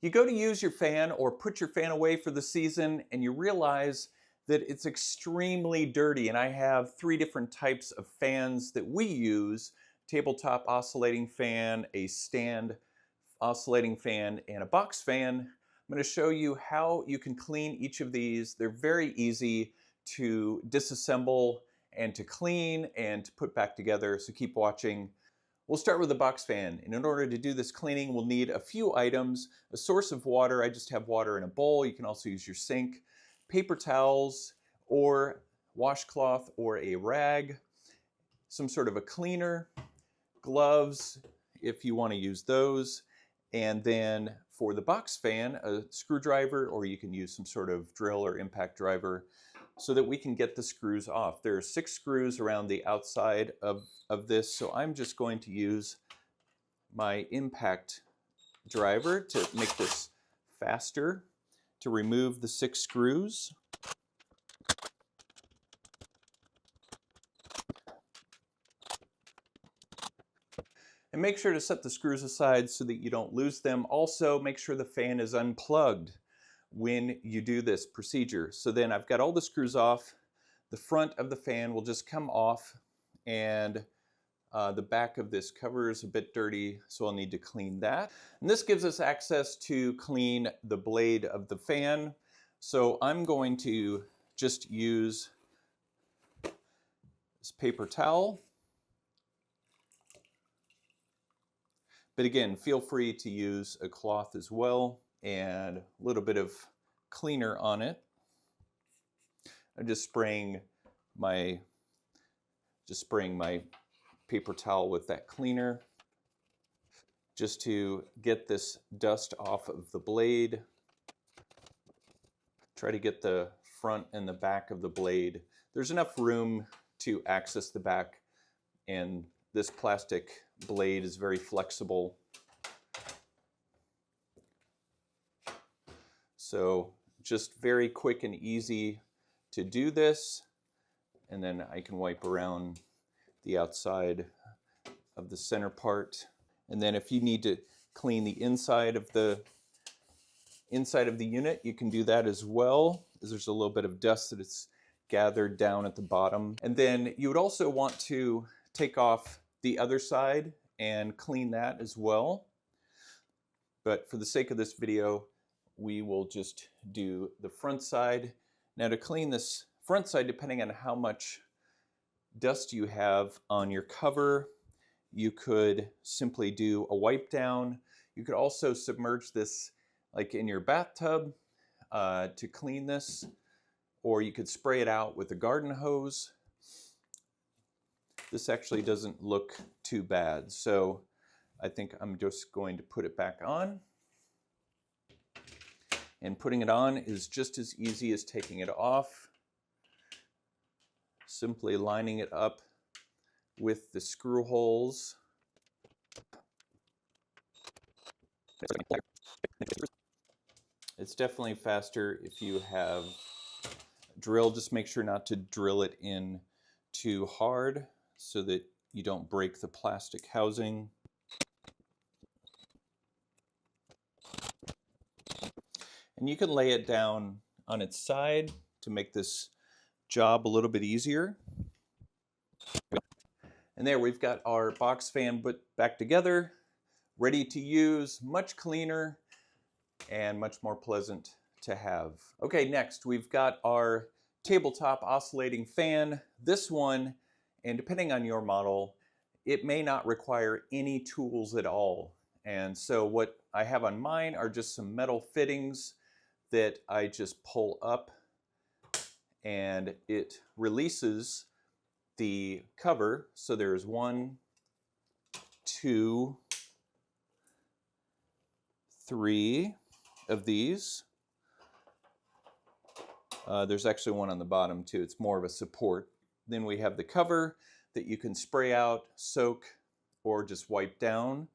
You go to use your fan or put your fan away for the season and you realize that it's extremely dirty, and I have 3 different types of fans that we use: tabletop oscillating fan, a stand oscillating fan, and a box fan. I'm going to show you how you can clean each of these. They're very easy to disassemble and to clean and to put back together, so keep watching. We'll start with the box fan, and in order to do this cleaning, we'll need a few items: a source of water. I just have water in a bowl. You can also use your sink. Paper towels or washcloth or a rag, some sort of a cleaner, gloves if you want to use those, and then for the box fan, a screwdriver, or you can use some sort of drill or impact driver so that we can get the screws off. There are 6 screws around the outside of this, so I'm just going to use my impact driver to make this faster to remove the 6 screws. And make sure to set the screws aside so that you don't lose them. Also, make sure the fan is unplugged when you do this procedure. So then I've got all the screws off. The front of the fan will just come off, and the back of this cover is a bit dirty, so I'll need to clean that. And this gives us access to clean the blade of the fan. So I'm going to just use this paper towel. But again, feel free to use a cloth as well, and a little bit of cleaner on it. I'm just spraying my paper towel with that cleaner just to get this dust off of the blade. Try to get the front and the back of the blade. There's enough room to access the back, and this plastic blade is very flexible. So just very quick and easy to do this, and then I can wipe around the outside of the center part. And then if you need to clean the inside of the unit, you can do that as well, as there's a little bit of dust that it's gathered down at the bottom. And then you would also want to take off the other side and clean that as well. But for the sake of this video, we will just do the front side. Now, to clean this front side, depending on how much dust you have on your cover, you could simply do a wipe down. You could also submerge this like in your bathtub to clean this, or you could spray it out with a garden hose. This actually doesn't look too bad, so I think I'm just going to put it back on. And putting it on is just as easy as taking it off. Simply lining it up with the screw holes. It's definitely faster if you have a drill. Just make sure not to drill it in too hard so that you don't break the plastic housing. And you can lay it down on its side to make this job a little bit easier. And there we've got our box fan put back together, ready to use, much cleaner and much more pleasant to have. Okay, next we've got our tabletop oscillating fan. This one, and depending on your model, it may not require any tools at all. And so what I have on mine are just some metal fittings that I just pull up, and it releases the cover. So there's 1, 2, 3 of these. There's actually one on the bottom too. It's more of a support. Then we have the cover that you can spray out, soak, or just wipe down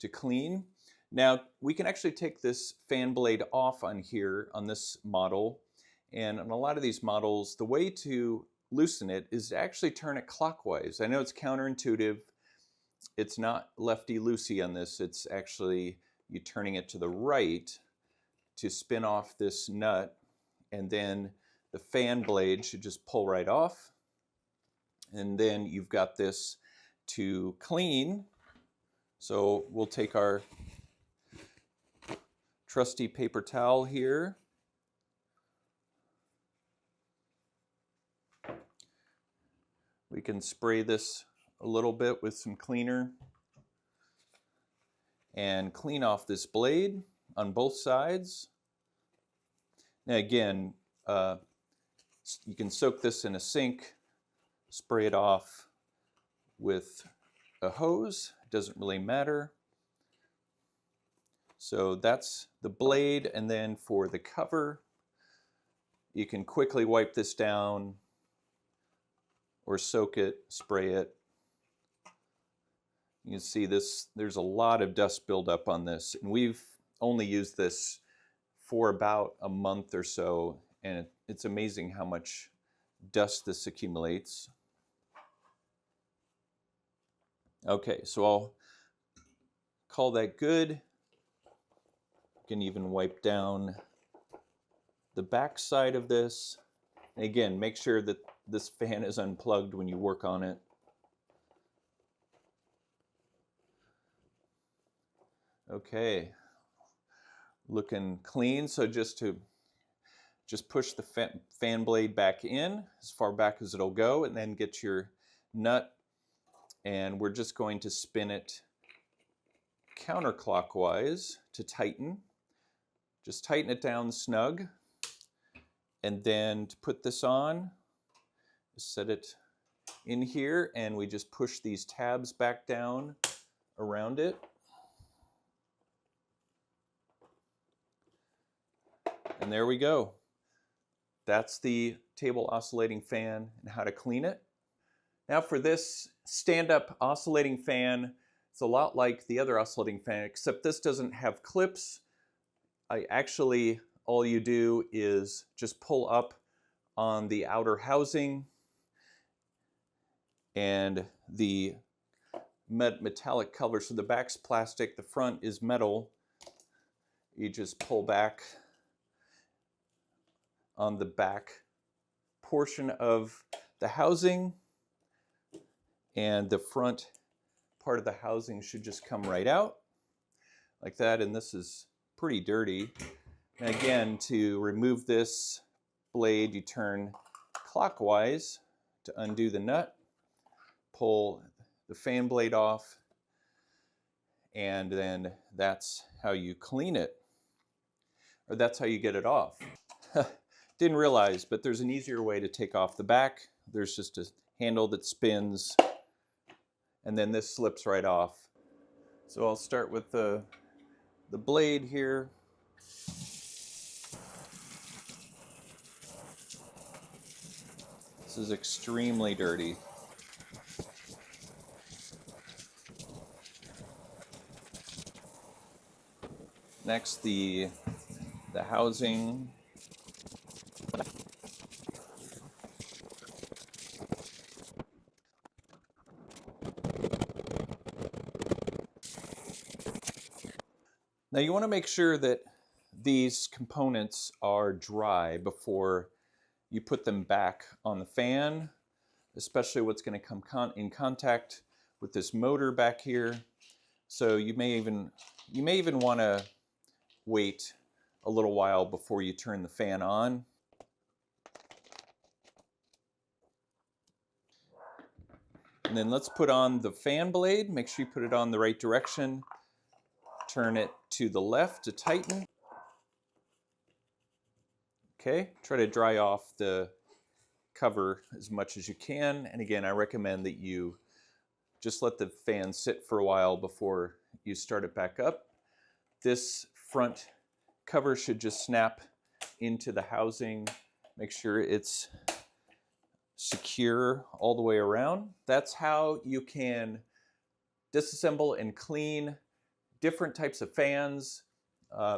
to clean. Now, we can actually take this fan blade off on here on this model, and on a lot of these models, the way to loosen it is to actually turn it clockwise. I know it's counterintuitive. It's not lefty-loosey on this. It's actually you're turning it to the right to spin off this nut, and then the fan blade should just pull right off. And then you've got this to clean. So we'll take our trusty paper towel here. We can spray this a little bit with some cleaner and clean off this blade on both sides. Now again, you can soak this in a sink, spray it off with a hose, it doesn't really matter. So that's the blade, and then for the cover, you can quickly wipe this down or soak it, spray it. You can see this, there's a lot of dust buildup on this, and we've only used this for about a month or so, and it's amazing how much dust this accumulates. Okay, so I'll call that good. You can even wipe down the back side of this. And again, make sure that this fan is unplugged when you work on it. Okay, looking clean. So just push the fan blade back in as far back as it'll go, and then get your nut, and we're just going to spin it counterclockwise to tighten. Just tighten it down snug, and then to put this on, set it in here, and we just push these tabs back down around it. And there we go. That's the table oscillating fan and how to clean it. Now for this stand-up oscillating fan, it's a lot like the other oscillating fan, except this doesn't have clips. All you do is just pull up on the outer housing, and the metallic cover, so the back's plastic, the front is metal. You just pull back on the back portion of the housing, and the front part of the housing should just come right out like that. And this is pretty dirty. And again, to remove this blade, you turn clockwise to undo the nut, pull the fan blade off, and then that's how you clean it, or that's how you get it off. Didn't realize, but there's an easier way to take off the back. There's just a handle that spins, and then this slips right off. So I'll start with the blade here. This is extremely dirty. Next, the housing. Now you want to make sure that these components are dry before you put them back on the fan, especially what's going to come in contact with this motor back here. So you may even want to wait a little while before you turn the fan on. And then let's put on the fan blade. Make sure you put it on the right direction. Turn it to the left to tighten. Okay, try to dry off the cover as much as you can. And again, I recommend that you just let the fan sit for a while before you start it back up. This front cover should just snap into the housing. Make sure it's secure all the way around. That's how you can disassemble and clean different types of fans.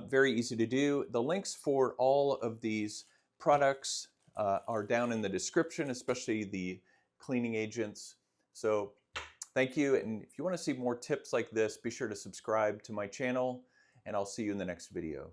Very easy to do. The links for all of these products are down in the description, especially the cleaning agents. So thank you, and if you want to see more tips like this, be sure to subscribe to my channel and I'll see you in the next video.